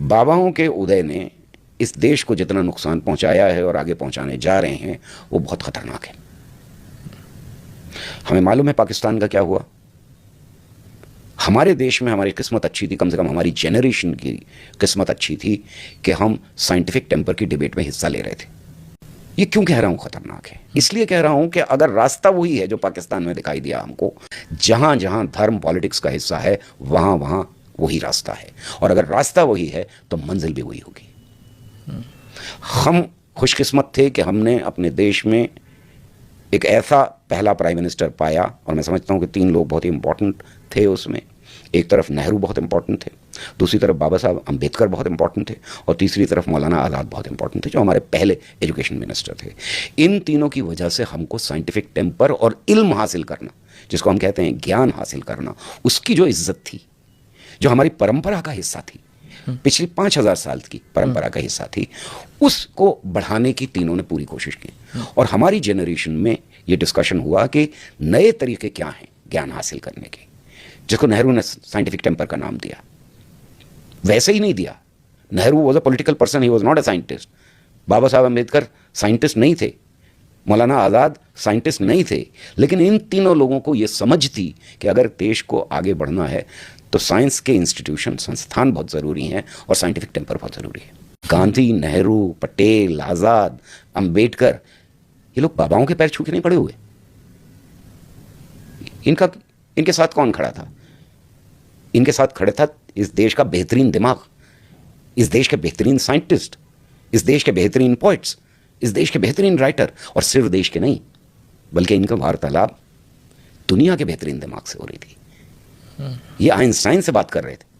बाबाओं के उदय ने इस देश को जितना नुकसान पहुंचाया है और आगे पहुंचाने जा रहे हैं वो बहुत खतरनाक है। हमें मालूम है पाकिस्तान का क्या हुआ। हमारे देश में हमारी किस्मत अच्छी थी, कम से कम हमारी जनरेशन की किस्मत अच्छी थी कि हम साइंटिफिक टेम्पर की डिबेट में हिस्सा ले रहे थे। ये क्यों कह रहा हूं खतरनाक है? इसलिए कह रहा हूं कि अगर रास्ता वही है जो पाकिस्तान में दिखाई दिया हमको, जहां जहां धर्म पॉलिटिक्स का हिस्सा है वहां वहां वही रास्ता है, और अगर रास्ता वही है तो मंजिल भी वही होगी। हम खुशकिस्मत थे कि हमने अपने देश में एक ऐसा पहला प्राइम मिनिस्टर पाया, और मैं समझता हूं कि 3 लोग बहुत ही इंपॉर्टेंट थे उसमें। एक तरफ नेहरू बहुत इंपॉर्टेंट थे, दूसरी तरफ बाबा साहब अंबेडकर बहुत इंपॉर्टेंट थे, और तीसरी तरफ मौलाना आज़ाद बहुत इंपॉर्टेंट थे, जो हमारे पहले एजुकेशन मिनिस्टर थे। इन तीनों की वजह से हमको साइंटिफिक टेम्पर और इल्म हासिल करना, जिसको हम कहते हैं ज्ञान हासिल करना, उसकी जो इज्जत थी, जो हमारी परंपरा का हिस्सा थी, पिछली 5000 साल की परंपरा का हिस्सा थी, उसको बढ़ाने की तीनों ने पूरी कोशिश की। और हमारी जनरेशन में ये डिस्कशन हुआ कि नए तरीके क्या हैं ज्ञान हासिल करने के, जिसको नेहरू ने साइंटिफिक टेम्पर का नाम दिया। वैसे ही नहीं दिया। Nehru was a political person, he was not a scientist. Baba Saheb Ambedkar scientist नहीं थे, मौलाना आज़ाद साइंटिस्ट नहीं थे, लेकिन इन तीनों लोगों को ये समझ थी कि अगर देश को आगे बढ़ना है तो साइंस के इंस्टीट्यूशन, संस्थान बहुत ज़रूरी हैं, और साइंटिफिक टेम्पर बहुत ज़रूरी है। गांधी, नेहरू, पटेल, आज़ाद, अंबेडकर, ये लोग बाबाओं के पैर छू के नहीं पड़े हुए। इनके साथ कौन खड़ा था? इनके साथ खड़े था इस देश का बेहतरीन दिमाग, इस देश के बेहतरीन साइंटिस्ट, इस देश के बेहतरीन पोइट्स, इस देश के बेहतरीन राइटर, और सिर्फ देश के नहीं बल्कि इनका वार्तालाप दुनिया के बेहतरीन दिमाग से हो रही थी। ये आइंस्टाइन से बात कर रहे थे।